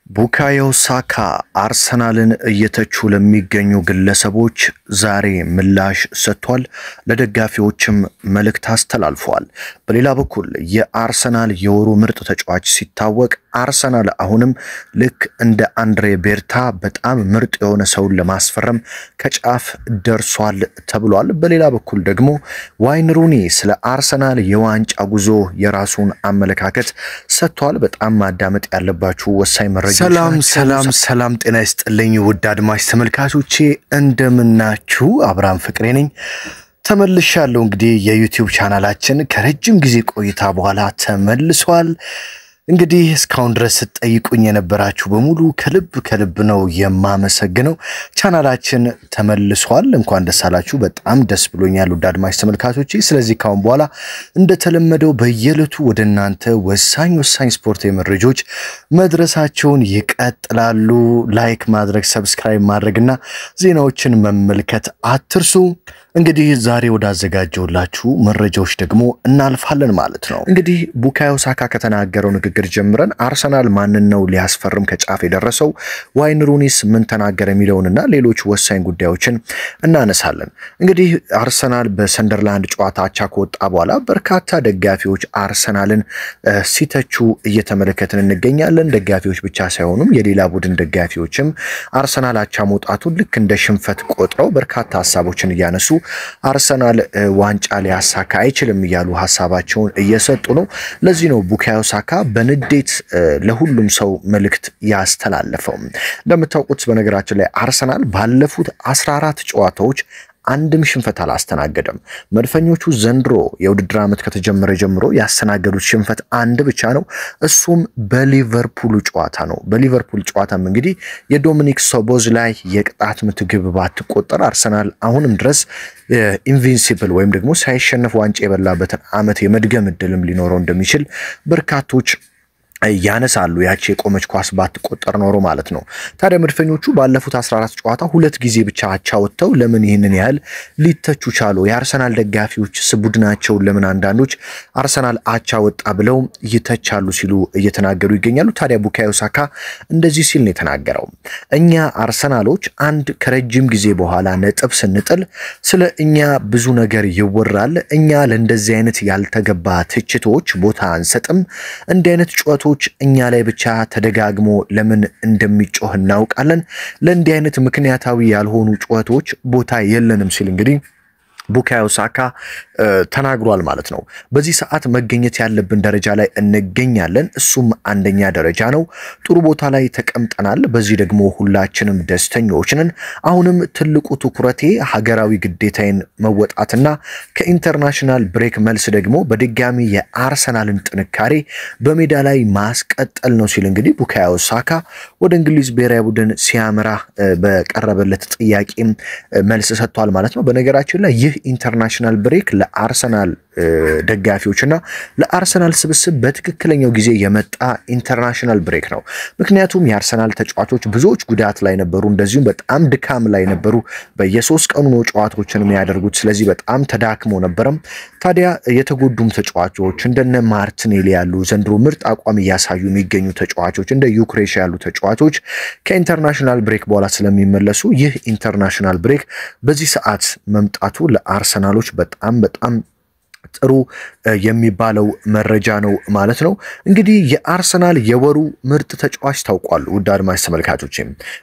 ቡካዮ ሳካ አርሰናልን እየተቹ ለሚገኙ ግለሰቦች ዛሬ ምላሽ ሰጥቷል። ለደጋፊዎችም መልእክት አስተላልፏል። በሌላ በኩል የአርሰናል የወሩ ምርጥ ተጫዋች ሲታወቅ አርሰናል አሁንም ልክ እንደ አንድሬ ቤርታ በጣም ምርጥ የሆነ ሰውን ለማስፈረም ከጫፍ ደርሷል ተብሏል። በሌላ በኩል ደግሞ ዋይን ሩኒ ስለ አርሰናል የዋንጫ ጉዞ የራሱን አመለካከት ሰጥቷል። በጣም ማዳመጥ ያለባችሁ ወሳኝ መረጃ ሰላም ጤና ይስጥልኝ ውድ አድማጭ ተመልካቾቼ እንደምናችሁ አብራም ፍቅሬ ነኝ ተመልሻለሁ። እንግዲህ የዩቲዩብ ቻናላችን ከረጅም ጊዜ ቆይታ በኋላ ተመልሷል። እንግዲህ እስካሁን ድረስ ተጠይቁኝ የነበራችሁ በሙሉ ከልብ ነው የማመሰግነው። ቻናላችን ተመልሷል። እንኳን ደስ አላችሁ። በጣም ደስ ብሎኛል ውድ አድማጭ ተመልካቾቼ። ስለዚህ ካሁን በኋላ እንደተለመደው በየዕለቱ ወደናንተ ወሳኝ ስፖርታዊ መረጃዎች መድረሳቸውን ይቀጥላሉ። ላይክ ማድረግ፣ ሰብስክራይብ ማድረግና ዜናዎችን መመልከት አትርሱ። እንግዲህ ዛሬ ወዳዘጋጀውላችሁ መረጃዎች ደግሞ እናልፋለን ማለት ነው። እንግዲህ ቡካዮ ሳካ ከተናገረው ንግግር ጀምረን አርሰናል ማንን ነው ሊያስፈርም ከጫፍ የደረሰው፣ ዋይን ሩኒስ ምን ተናገረ የሚለውንና ሌሎች ወሳኝ ጉዳዮችን እናነሳለን። እንግዲህ አርሰናል በሰንደርላንድ ጨዋታ አቻ ከወጣ በኋላ በርካታ ደጋፊዎች አርሰናልን ሲተቹ እየተመለከትን እንገኛለን። ደጋፊዎች ብቻ ሳይሆኑም የሌላ ቡድን ደጋፊዎችም አርሰናል አቻ መውጣቱን ልክ እንደ ሽንፈት ቆጥረው በርካታ ሐሳቦችን እያነሱ አርሰናል ዋንጫ ሊያሳካ አይችልም እያሉ ሐሳባቸውን እየሰጡ ነው። ለዚህ ነው ቡካዮ ሳካ በንዴት ለሁሉም ሰው መልእክት ያስተላለፈው። እንደምታውቁት በነገራችን ላይ አርሰናል ባለፉት 14 ጨዋታዎች አንድም ሽንፈት አላስተናገደም። መድፈኞቹ ዘንድሮ የውድድር ዓመት ከተጀመረ ጀምሮ ያስተናገዱት ሽንፈት አንድ ብቻ ነው። እሱም በሊቨርፑል ጨዋታ ነው። በሊቨርፑል ጨዋታም እንግዲህ የዶሚኒክ ሶቦስላይ የቅጣት ምት ግብ ባትቆጠር አርሰናል አሁንም ድረስ ኢንቪንሲብል ወይም ደግሞ ሳይሸነፍ ዋንጫ የበላበትን ዓመት የመድገም እድልም ሊኖረው እንደሚችል በርካቶች ያነሳሉ። ያቺ የቆመች ኳስ ባትቆጠር ኖሮ ማለት ነው። ታዲያ መድፈኞቹ ባለፉት 14 ጨዋታ ሁለት ጊዜ ብቻ አቻ ወጥተው ለምን ይህንን ያህል ሊተቹ ቻሉ? የአርሰናል ደጋፊዎች ቡድናቸውን ለምን አንዳንዶች አርሰናል አቻ ወጣ ብለው ይተቻሉ ሲሉ እየተናገሩ ይገኛሉ። ታዲያ ቡካዮ ሳካ እንደዚህ ሲል ነው የተናገረው። እኛ አርሰናሎች አንድ ከረጅም ጊዜ በኋላ ነጥብ ስንጥል ስለ እኛ ብዙ ነገር ይወራል። እኛ ለእንደዚህ አይነት ያልተገባ ትችቶች ቦታ አንሰጥም። እንዲህ አይነት ጨዋታዎች እኛ ላይ ብቻ ተደጋግሞ ለምን እንደሚጮህ እናውቃለን። ለእንዲህ አይነት ምክንያታዊ ያልሆኑ ጨዋታዎች ቦታ የለንም ሲል እንግዲህ ቡካዮ ሳካ ተናግሯል ማለት ነው። በዚህ ሰዓት መገኘት ያለብን ደረጃ ላይ እንገኛለን። እሱም አንደኛ ደረጃ ነው። ጥሩ ቦታ ላይ ተቀምጠናል። በዚህ ደግሞ ሁላችንም ደስተኞች ነን። አሁንም ትልቁ ትኩረቴ ሀገራዊ ግዴታዬን መወጣትና ከኢንተርናሽናል ብሬክ መልስ ደግሞ በድጋሚ የአርሰናልን ጥንካሬ በሜዳ ላይ ማስቀጠል ነው ሲል እንግዲህ ቡካዮ ሳካ ወደ እንግሊዝ ብሔራዊ ቡድን ሲያመራ በቀረበለት ጥያቄ መልስ ሰጥቷል ማለት ነው። በነገራችን ላይ ይህ ኢንተርናሽናል ብሬክ ለአርሰናል ደጋፊዎችና ለአርሰናል ስብስብ በትክክለኛው ጊዜ የመጣ ኢንተርናሽናል ብሬክ ነው። ምክንያቱም የአርሰናል ተጫዋቾች ብዙዎች ጉዳት ላይ ነበሩ፣ እንደዚሁም በጣም ድካም ላይ ነበሩ። በየሶስት ቀኑ ነው ጨዋታዎችን የሚያደርጉት። ስለዚህ በጣም ተዳክሞ ነበርም። ታዲያ የተጎዱም ተጫዋቾች እንደነ ማርቲኔሊ ያሉ ዘንድሮ ምርጥ አቋም እያሳዩ የሚገኙ ተጫዋቾች እንደ ዩክሬሽ ያሉ ተጫዋቾች ከኢንተርናሽናል ብሬክ በኋላ ስለሚመለሱ ይህ ኢንተርናሽናል ብሬክ በዚህ ሰዓት መምጣቱ ለአርሰናሎች በጣም ጥሩ የሚባለው መረጃ ነው ማለት ነው። እንግዲህ የአርሰናል የወሩ ምርጥ ተጫዋች ታውቋል። ውድ አድማጭ ተመልካቾች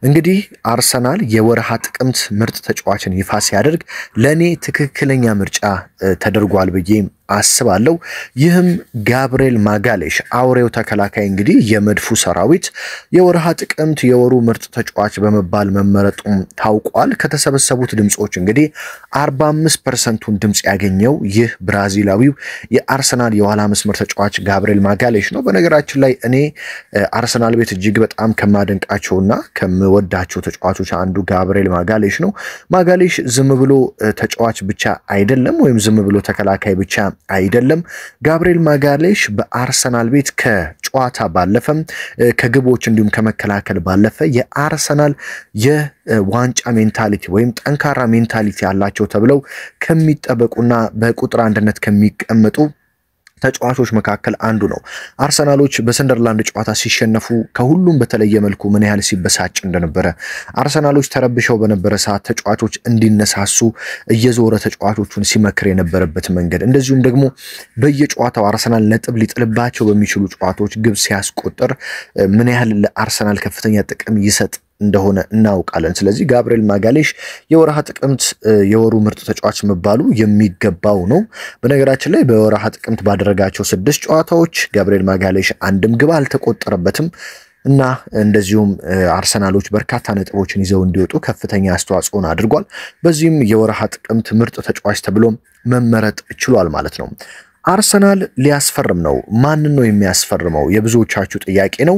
እንግዲህ አርሰናል የወርሃ ጥቅምት ምርጥ ተጫዋችን ይፋ ሲያደርግ ለኔ ትክክለኛ ምርጫ ተደርጓል ብዬ አስባለሁ። ይህም ጋብሪኤል ማጋሌሽ አውሬው ተከላካይ እንግዲህ የመድፉ ሰራዊት የወርሃ ጥቅምት የወሩ ምርጥ ተጫዋች በመባል መመረጡም ታውቋል። ከተሰበሰቡት ድምጾች እንግዲህ 45%ን ድምጽ ያገኘው ይህ ብራዚላዊው የአርሰናል የኋላ መስመር ተጫዋች ጋብሪኤል ማጋሌሽ ነው። በነገራችን ላይ እኔ አርሰናል ቤት እጅግ በጣም ከማደንቃቸውና ከምወዳቸው ተጫዋቾች አንዱ ጋብሪኤል ማጋሌሽ ነው። ማጋሌሽ ዝም ብሎ ተጫዋች ብቻ አይደለም፣ ወይም ዝም ብሎ ተከላካይ ብቻ አይደለም። ጋብሪኤል ማጋሌሽ በአርሰናል ቤት ከጨዋታ ባለፈም ከግቦች እንዲሁም ከመከላከል ባለፈ የአርሰናል የዋንጫ ሜንታሊቲ ወይም ጠንካራ ሜንታሊቲ ያላቸው ተብለው ከሚጠበቁና በቁጥር አንድነት ከሚቀመጡ ተጫዋቾች መካከል አንዱ ነው። አርሰናሎች በሰንደርላንድ ጨዋታ ሲሸነፉ ከሁሉም በተለየ መልኩ ምን ያህል ሲበሳጭ እንደነበረ አርሰናሎች ተረብሸው በነበረ ሰዓት ተጫዋቾች እንዲነሳሱ እየዞረ ተጫዋቾቹን ሲመክር የነበረበት መንገድ እንደዚሁም ደግሞ በየጨዋታው አርሰናል ነጥብ ሊጥልባቸው በሚችሉ ጨዋታዎች ግብ ሲያስቆጥር ምን ያህል ለአርሰናል ከፍተኛ ጥቅም ይሰጥ እንደሆነ እናውቃለን። ስለዚህ ጋብሪኤል ማጋሌሽ የወርሃ ጥቅምት የወሩ ምርጥ ተጫዋች መባሉ የሚገባው ነው። በነገራችን ላይ በወርሃ ጥቅምት ባደረጋቸው 6 ጨዋታዎች ጋብሪኤል ማጋሌሽ አንድም ግብ አልተቆጠረበትም እና እንደዚሁም አርሰናሎች በርካታ ነጥቦችን ይዘው እንዲወጡ ከፍተኛ አስተዋጽኦን አድርጓል። በዚህም የወርሃ ጥቅምት ምርጥ ተጫዋች ተብሎ መመረጥ ችሏል ማለት ነው። አርሰናል ሊያስፈርም ነው። ማንን ነው የሚያስፈርመው? የብዙዎቻችሁ ጥያቄ ነው።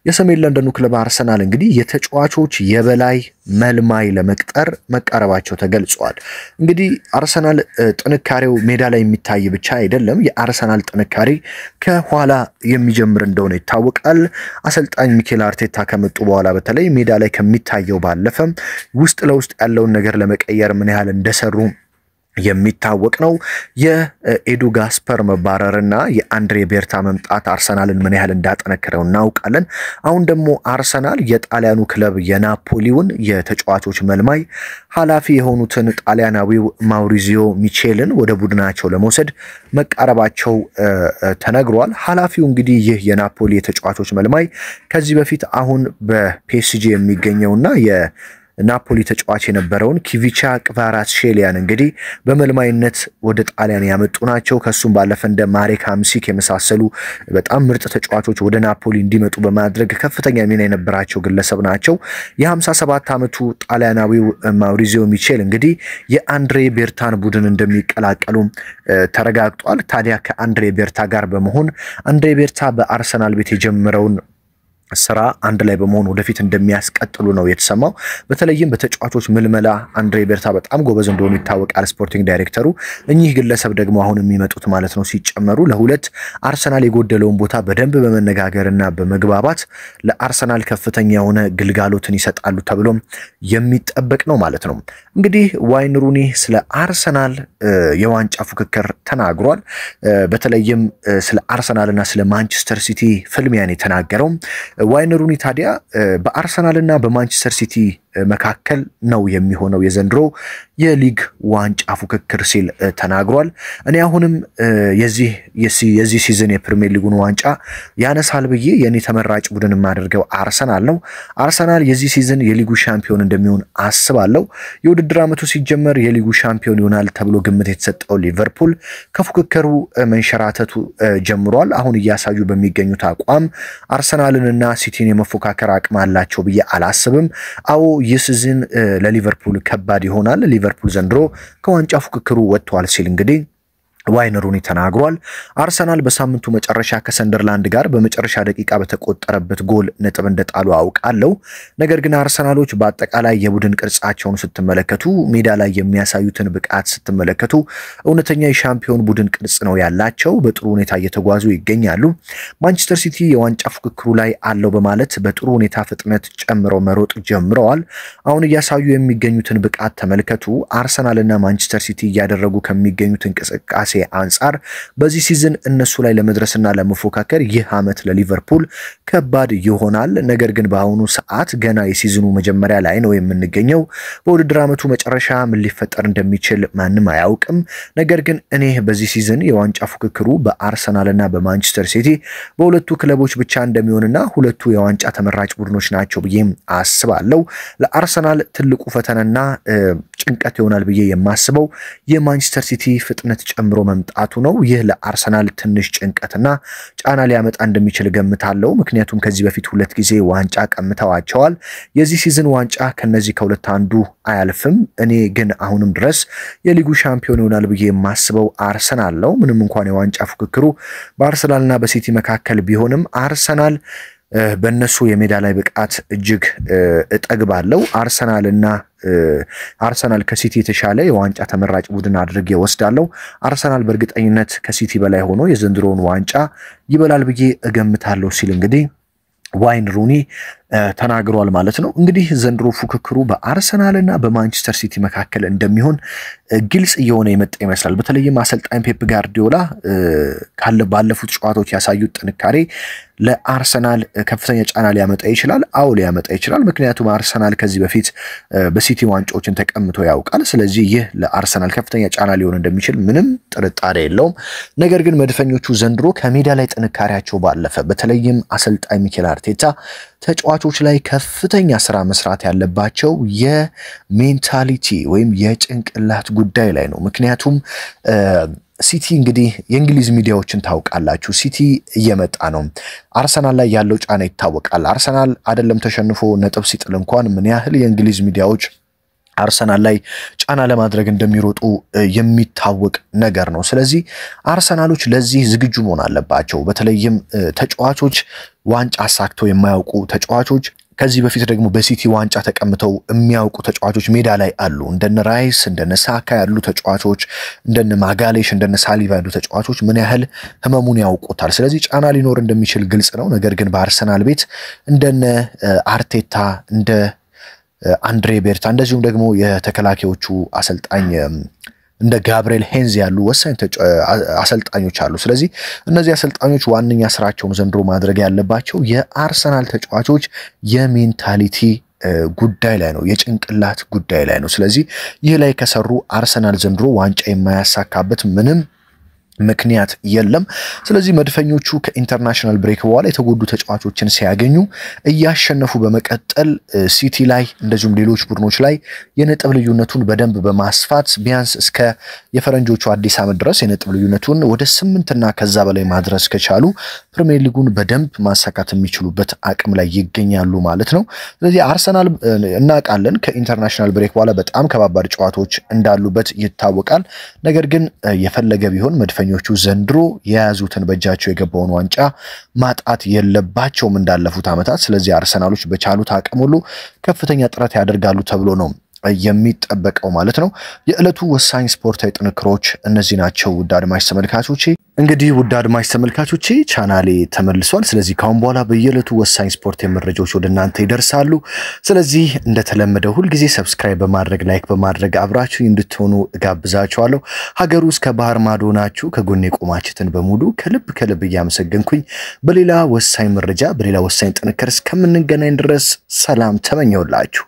የሰሜን ለንደኑ ክለብ አርሰናል እንግዲህ የተጫዋቾች የበላይ መልማይ ለመቅጠር መቃረባቸው ተገልጿል። እንግዲህ አርሰናል ጥንካሬው ሜዳ ላይ የሚታይ ብቻ አይደለም። የአርሰናል ጥንካሬ ከኋላ የሚጀምር እንደሆነ ይታወቃል። አሰልጣኝ ሚኬል አርቴታ ከመጡ በኋላ በተለይ ሜዳ ላይ ከሚታየው ባለፈ ውስጥ ለውስጥ ያለውን ነገር ለመቀየር ምን ያህል እንደሰሩ የሚታወቅ ነው። የኤዱ ጋስፐር መባረርና የአንድሬ ቤርታ መምጣት አርሰናልን ምን ያህል እንዳጠነከረው እናውቃለን። አሁን ደግሞ አርሰናል የጣሊያኑ ክለብ የናፖሊውን የተጫዋቾች መልማይ ኃላፊ የሆኑትን ጣሊያናዊው ማውሪዚዮ ሚቼልን ወደ ቡድናቸው ለመውሰድ መቃረባቸው ተነግሯል። ኃላፊው እንግዲህ ይህ የናፖሊ የተጫዋቾች መልማይ ከዚህ በፊት አሁን በፒኤስጂ የሚገኘውና ናፖሊ ተጫዋች የነበረውን ኪቪቻ ክቫራትስኬሊያን እንግዲህ በመልማይነት ወደ ጣሊያን ያመጡ ናቸው። ከሱም ባለፈ እንደ ማሬክ ሃምሲክ የመሳሰሉ በጣም ምርጥ ተጫዋቾች ወደ ናፖሊ እንዲመጡ በማድረግ ከፍተኛ ሚና የነበራቸው ግለሰብ ናቸው። የ57 ዓመቱ ጣሊያናዊው ማውሪዚዮ ሚቼል እንግዲህ የአንድሬ ቤርታን ቡድን እንደሚቀላቀሉ ተረጋግጧል። ታዲያ ከአንድሬ ቤርታ ጋር በመሆን አንድሬ ቤርታ በአርሰናል ቤት የጀመረውን ስራ አንድ ላይ በመሆን ወደፊት እንደሚያስቀጥሉ ነው የተሰማው። በተለይም በተጫዋቾች ምልመላ አንድሬ ቤርታ በጣም ጎበዝ እንደሆኑ ይታወቃል። ስፖርቲንግ ዳይሬክተሩ እኚህ ግለሰብ ደግሞ አሁን የሚመጡት ማለት ነው ሲጨመሩ ለሁለት አርሰናል የጎደለውን ቦታ በደንብ በመነጋገርና በመግባባት ለአርሰናል ከፍተኛ የሆነ ግልጋሎትን ይሰጣሉ ተብሎ የሚጠበቅ ነው ማለት ነው። እንግዲህ ዋይን ሩኒ ስለ አርሰናል የዋንጫ ፉክክር ተናግሯል። በተለይም ስለ አርሰናልና ስለ ማንቸስተር ሲቲ ፍልሚያን የተናገረው ዋይን ሩኒ ታዲያ በአርሰናልና በማንቸስተር ሲቲ መካከል ነው የሚሆነው የዘንድሮ የሊግ ዋንጫ ፉክክር ሲል ተናግሯል። እኔ አሁንም የዚህ ሲዝን የፕሪሚየር ሊጉን ዋንጫ ያነሳል ብዬ የኔ ተመራጭ ቡድን የማደርገው አርሰናል ነው። አርሰናል የዚህ ሲዝን የሊጉ ሻምፒዮን እንደሚሆን አስባለሁ። የውድድር ዓመቱ ሲጀመር የሊጉ ሻምፒዮን ይሆናል ተብሎ ግምት የተሰጠው ሊቨርፑል ከፉክክሩ መንሸራተቱ ጀምሯል። አሁን እያሳዩ በሚገኙት አቋም አርሰናልንና ሲቲን የመፎካከር አቅም አላቸው ብዬ አላስብም። አዎ ይህ ሲዝን ለሊቨርፑል ከባድ ይሆናል። ሊቨርፑል ዘንድሮ ከዋንጫ ፉክክሩ ወጥቷል ሲል እንግዲህ ዋይን ሩኒ ተናግሯል። አርሰናል በሳምንቱ መጨረሻ ከሰንደርላንድ ጋር በመጨረሻ ደቂቃ በተቆጠረበት ጎል ነጥብ እንደጣሉ አውቃለሁ። ነገር ግን አርሰናሎች በአጠቃላይ የቡድን ቅርጻቸውን ስትመለከቱ ሜዳ ላይ የሚያሳዩትን ብቃት ስትመለከቱ እውነተኛ የሻምፒዮን ቡድን ቅርጽ ነው ያላቸው። በጥሩ ሁኔታ እየተጓዙ ይገኛሉ። ማንቸስተር ሲቲ የዋንጫ ፉክክሩ ላይ አለው በማለት በጥሩ ሁኔታ ፍጥነት ጨምረው መሮጥ ጀምረዋል። አሁን እያሳዩ የሚገኙትን ብቃት ተመልከቱ። አርሰናልና ማንቸስተር ሲቲ እያደረጉ ከሚገኙት እንቅስቃሴ አንጻር በዚህ ሲዝን እነሱ ላይ ለመድረስና ለመፎካከር ይህ ዓመት ለሊቨርፑል ከባድ ይሆናል። ነገር ግን በአሁኑ ሰዓት ገና የሲዝኑ መጀመሪያ ላይ ነው የምንገኘው። በውድድር ዓመቱ መጨረሻ ምን ሊፈጠር እንደሚችል ማንም አያውቅም። ነገር ግን እኔ በዚህ ሲዝን የዋንጫ ፉክክሩ በአርሰናልና በማንቸስተር ሲቲ በሁለቱ ክለቦች ብቻ እንደሚሆንና ሁለቱ የዋንጫ ተመራጭ ቡድኖች ናቸው ብዬ አስባለሁ። ለአርሰናል ትልቁ ፈተናና ጭንቀት ይሆናል ብዬ የማስበው የማንቸስተር ሲቲ ፍጥነት ጨምሮ መምጣቱ ነው። ይህ ለአርሰናል ትንሽ ጭንቀትና ጫና ሊያመጣ እንደሚችል ገምታለሁ። ምክንያቱም ከዚህ በፊት 2 ጊዜ ዋንጫ ቀምተዋቸዋል። የዚህ ሲዝን ዋንጫ ከነዚህ ከሁለት አንዱ አያልፍም። እኔ ግን አሁንም ድረስ የሊጉ ሻምፒዮን ይሆናል ብዬ የማስበው አርሰናል ነው። ምንም እንኳን የዋንጫ ፉክክሩ በአርሰናልና በሲቲ መካከል ቢሆንም አርሰናል በእነሱ የሜዳ ላይ ብቃት እጅግ እጠግባለሁ። አርሰናል ከሲቲ የተሻለ የዋንጫ ተመራጭ ቡድን አድርጌ ወስዳለሁ። አርሰናል በእርግጠኝነት ከሲቲ በላይ ሆኖ የዘንድሮውን ዋንጫ ይበላል ብዬ እገምታለሁ ሲል እንግዲህ ዋይን ሩኒ ተናግሯል ማለት ነው። እንግዲህ ዘንድሮ ፉክክሩ በአርሰናልና በማንቸስተር ሲቲ መካከል እንደሚሆን ግልጽ እየሆነ የመጣ ይመስላል። በተለይም አሰልጣኝ ፔፕ ጋርዲዮላ ባለፉት ጨዋታዎች ያሳዩት ጥንካሬ ለአርሰናል ከፍተኛ ጫና ሊያመጣ ይችላል። ሊያመጣ ይችላል። ምክንያቱም አርሰናል ከዚህ በፊት በሲቲ ዋንጫዎችን ተቀምጦ ያውቃል። ስለዚህ ይህ ለአርሰናል ከፍተኛ ጫና ሊሆን እንደሚችል ምንም ጥርጣሬ የለውም። ነገር ግን መድፈኞቹ ዘንድሮ ከሜዳ ላይ ጥንካሬያቸው ባለፈ በተለይም አሰልጣኝ ሚኬል አርቴታ ተጫዋቾች ላይ ከፍተኛ ስራ መስራት ያለባቸው የሜንታሊቲ ወይም የጭንቅላት ጉዳይ ላይ ነው። ምክንያቱም ሲቲ እንግዲህ የእንግሊዝ ሚዲያዎችን ታውቃላችሁ። ሲቲ እየመጣ ነው። አርሰናል ላይ ያለው ጫና ይታወቃል። አርሰናል አይደለም ተሸንፎ ነጥብ ሲጥል እንኳን ምን ያህል የእንግሊዝ ሚዲያዎች አርሰናል ላይ ጫና ለማድረግ እንደሚሮጡ የሚታወቅ ነገር ነው። ስለዚህ አርሰናሎች ለዚህ ዝግጁ መሆን አለባቸው። በተለይም ተጫዋቾች ዋንጫ አሳክተው የማያውቁ ተጫዋቾች ከዚህ በፊት ደግሞ በሲቲ ዋንጫ ተቀምጠው የሚያውቁ ተጫዋቾች ሜዳ ላይ አሉ። እንደነ ራይስ እንደነ ሳካ ያሉ ተጫዋቾች፣ እንደነ ማጋሌሽ እንደነ ሳሊቫ ያሉ ተጫዋቾች ምን ያህል ህመሙን ያውቁታል። ስለዚህ ጫና ሊኖር እንደሚችል ግልጽ ነው። ነገር ግን በአርሰናል ቤት እንደነ አርቴታ እንደ አንድሬ ቤርታ እንደዚሁም ደግሞ የተከላካዮቹ አሰልጣኝ እንደ ጋብሪኤል ሄንዝ ያሉ ወሳኝ አሰልጣኞች አሉ። ስለዚህ እነዚህ አሰልጣኞች ዋነኛ ስራቸውን ዘንድሮ ማድረግ ያለባቸው የአርሰናል ተጫዋቾች የሜንታሊቲ ጉዳይ ላይ ነው፣ የጭንቅላት ጉዳይ ላይ ነው። ስለዚህ ይህ ላይ ከሰሩ አርሰናል ዘንድሮ ዋንጫ የማያሳካበት ምንም ምክንያት የለም። ስለዚህ መድፈኞቹ ከኢንተርናሽናል ብሬክ በኋላ የተጎዱ ተጫዋቾችን ሲያገኙ እያሸነፉ በመቀጠል ሲቲ ላይ እንደዚሁም ሌሎች ቡድኖች ላይ የነጥብ ልዩነቱን በደንብ በማስፋት ቢያንስ እስከ የፈረንጆቹ አዲስ ዓመት ድረስ የነጥብ ልዩነቱን ወደ 8 እና ከዛ በላይ ማድረስ ከቻሉ ፕሪሚየር ሊጉን በደንብ ማሳካት የሚችሉበት አቅም ላይ ይገኛሉ ማለት ነው። ስለዚህ አርሰናል እናውቃለን ከኢንተርናሽናል ብሬክ በኋላ በጣም ከባባድ ጨዋታዎች እንዳሉበት ይታወቃል። ነገር ግን የፈለገ ቢሆን መድፈኞቹ ዘንድሮ የያዙትን በእጃቸው የገባውን ዋንጫ ማጣት የለባቸውም እንዳለፉት ዓመታት። ስለዚህ አርሰናሎች በቻሉት አቅም ሁሉ ከፍተኛ ጥረት ያደርጋሉ ተብሎ ነው የሚጠበቀው ማለት ነው። የዕለቱ ወሳኝ ስፖርታዊ ጥንክሮች እነዚህ ናቸው። ውድ አድማጭ ተመልካቾቼ እንግዲህ ውድ አድማጭ ተመልካቾቼ ቻናሌ ተመልሷል። ስለዚህ ካሁን በኋላ በየዕለቱ ወሳኝ ስፖርታዊ መረጃዎች ወደ እናንተ ይደርሳሉ። ስለዚህ እንደተለመደው ሁል ጊዜ ሰብስክራይብ በማድረግ ላይክ በማድረግ አብራችሁ እንድትሆኑ እጋብዛችኋለሁ። ሀገር ውስጥ ከባህር ማዶ ናችሁ ከጎኔ ቆማችሁትን በሙሉ ከልብ እያመሰገንኩኝ በሌላ ወሳኝ መረጃ በሌላ ወሳኝ ጥንክር እስከምንገናኝ ድረስ ሰላም ተመኘውላችሁ።